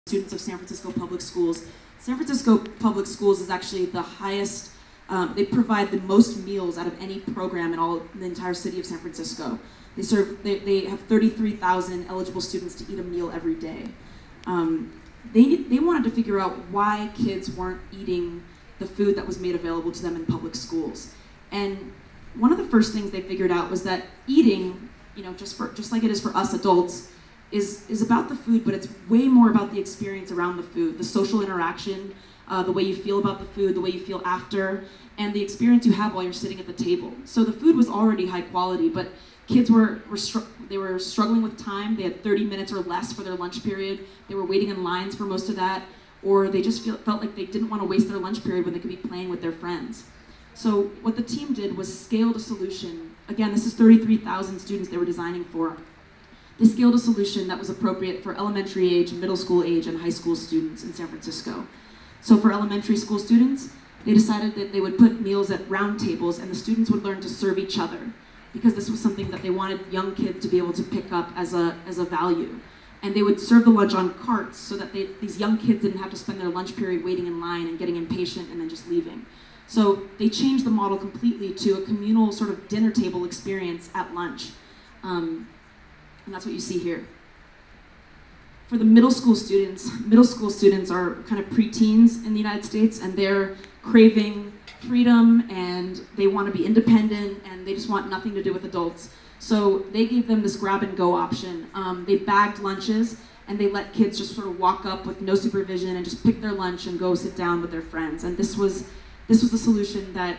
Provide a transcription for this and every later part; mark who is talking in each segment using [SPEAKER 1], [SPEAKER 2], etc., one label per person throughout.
[SPEAKER 1] students of San Francisco Public Schools. San Francisco Public Schools is actually the highest, they provide the most meals out of any program in the entire city of San Francisco. They have 33,000 eligible students to eat a meal every day. They wanted to figure out why kids weren't eating the food that was made available to them in public schools. And one of the first things they figured out was that eating, just like it is for us adults, is about the food, but it's way more about the experience around the food, the social interaction, the way you feel about the food, the way you feel after, and the experience you have while you're sitting at the table. So the food was already high quality, but kids were struggling with time. They had 30 minutes or less for their lunch period. They were waiting in lines for most of that, or they just felt like they didn't want to waste their lunch period when they could be playing with their friends. So what the team did was scaled a solution. Again, this is 33,000 students they were designing for. They scaled a solution that was appropriate for elementary age, middle school age, and high school students in San Francisco. So for elementary school students, they decided that they would put meals at round tables and the students would learn to serve each other, because this was something that they wanted young kids to be able to pick up as a value. And they would serve the lunch on carts so that these young kids didn't have to spend their lunch period waiting in line and getting impatient and then just leaving. So they changed the model completely to a communal sort of dinner table experience at lunch. And that's what you see here. For the middle school students are kind of preteens in the United States, and they're craving freedom and they want to be independent and they just want nothing to do with adults. So they gave them this grab and go option. They bagged lunches and they let kids just sort of walk up with no supervision and just pick their lunch and go sit down with their friends. And this was the solution that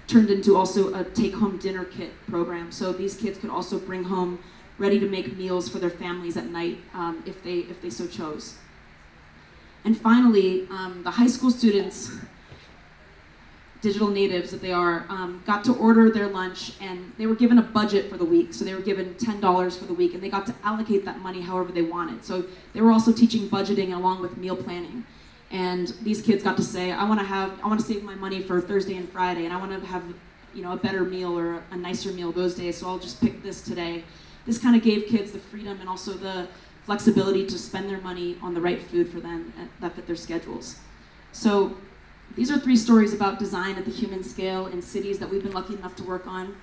[SPEAKER 1] turned into also a take-home dinner kit program. So these kids could also bring home ready-to-make meals for their families at night if they so chose. And finally, the high school students, digital natives that they are, got to order their lunch, and they were given a budget for the week. So they were given $10 for the week, and they got to allocate that money however they wanted. So they were also teaching budgeting along with meal planning. And these kids got to say, I want to save my money for Thursday and Friday, and I want to have a better meal or a nicer meal those days, so I'll just pick this today. This kind of gave kids the freedom and also the flexibility to spend their money on the right food for them that fit their schedules. So these are 3 stories about design at the human scale in cities that we've been lucky enough to work on.